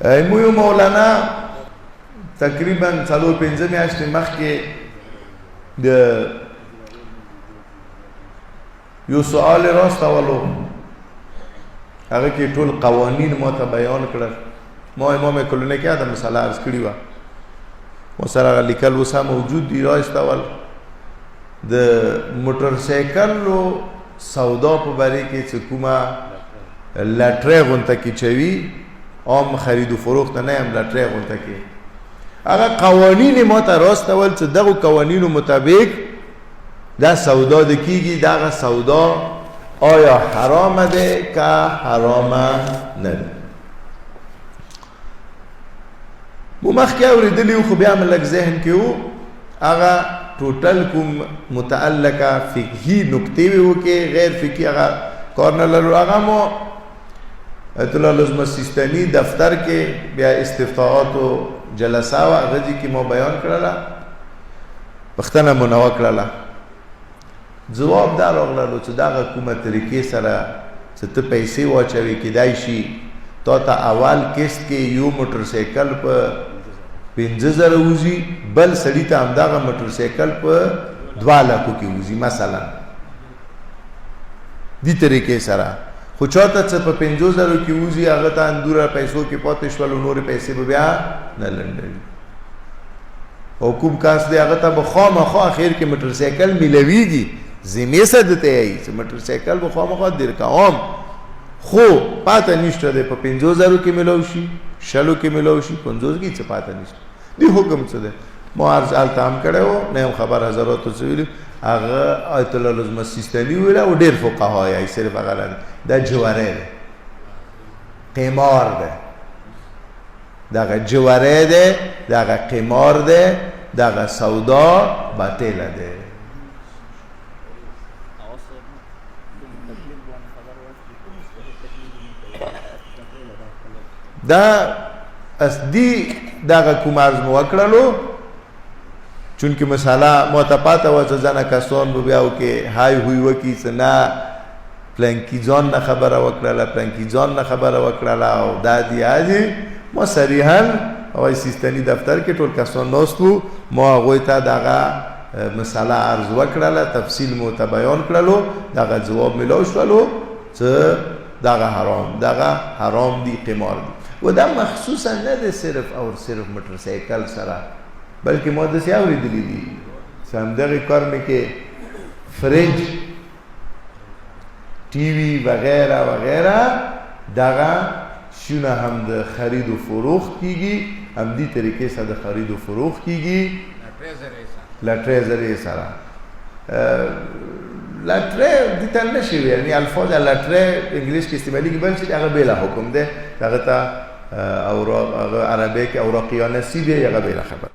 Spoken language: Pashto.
موږ مولانا تقریبا 4-5 میاشتې مخکې د یو سوال راستولو، هغه کې ټول قوانین مو ته بیان کړل. ما امام کلونه کې دا مسله عرض کړې وه، مو سره لیکل اوس هم موجود دي. راستول د موټر سایکلو سودا په باره کې چې کومه لاټرۍ غونته کې چوي، عام خرید و فروخت نه هم لاټرۍ غونته کې، هغه قوانین مو ته راستول چې دغه قوانینو مطابق دا سودا د کیږي. دغه سودا آیا حرام ده که حرام نه ده؟ مو مخکې اورېدلي وو، خو بیا مې لږ ذهن کې وو، هغه ټوټل کوم متعلقه فقهي نکتې وې وکې، غیر فقهي هغه کار نه لرو. هغه مو ایت الله لزمه سیستاني دفتر کې بیا استفتاءاتو جلسه وه، هغه ځای کې مو بیان کړله، پوښتنه مو نه وکړله. جواب دا راغللو چې دغه کومه طریقې سره چې ته پیسې واچوې، کیدای شي تا ته اول قسط کې یو موټر سایکل په 50,000 وځي، بل سړي ته همدغه موټر سایکل په 2 لکو کې وځي مثلا. دې طریقې سره خو چاته چې په 50,000 کې وځي، هغه ته اندوره پیسو کې پاتې شول، نورې پیسې به بیا نه لنډوي. او کوم کاس دی هغه ته به خامخا اخر کې موټر سایکل میلویږي، ذمې سره درته یایي چې موټر سایکل به خامخا درکوم، خو پاته نشته دی. په 50,000 کې میلاو شي، 60 کې میلاو شي، 50 کې څه پاته نشته. دی حکم څه دی؟ ما عرض هلته هم کړی وو، نه هم خبر حضراتو څه ویلي، هغه آیت الله لزمه سیستاني ویله او ډېر فقها یې صرف هغه دا جواری دی، قمار دی، دغه جواری دی، دغه قمار دی، دغه سودا باطله دی. دا اصلي دغه کوم عرض مو وکړلو، چونکې مساله معتپاته وه چې ځنه کسان به بیا وکې های هوی وکړي چې نه پلانکي ځان نه خبره وکړله، پلانکي ځان نه خبره وکړله، او دا دي هادي. ما صریحا هوایي سیستاني دفتر کې ټول کسان ناست وو، ما هغوی ته دغه مساله عرض وکړله، تفصیل مو ته بیان کړلو، دغه جواب میلاو شولو چې دغه حرام دی، قمار دی. و دا مخصوصا نه دی صرف او صرف موټر سایکل سره، بلکې ما داسې اورېدلي دي چې همدغې کار مې کې فریج، ټي وي وغیره وغیره، دغه شونه هم د خرید و فروخت کیږي، همدې طریقې سره د خرید و فروخت کیږي لاټرۍ ذریعې سره. لاټرۍ دې ته نه شي ویل، یعنې الفاظ لاټرۍ انګلیش کې استعمالېږي، بل چې هغه بېله حکم دی، هغه ته عربی کې اوراقیانه سی دی، هغه بېله خبره.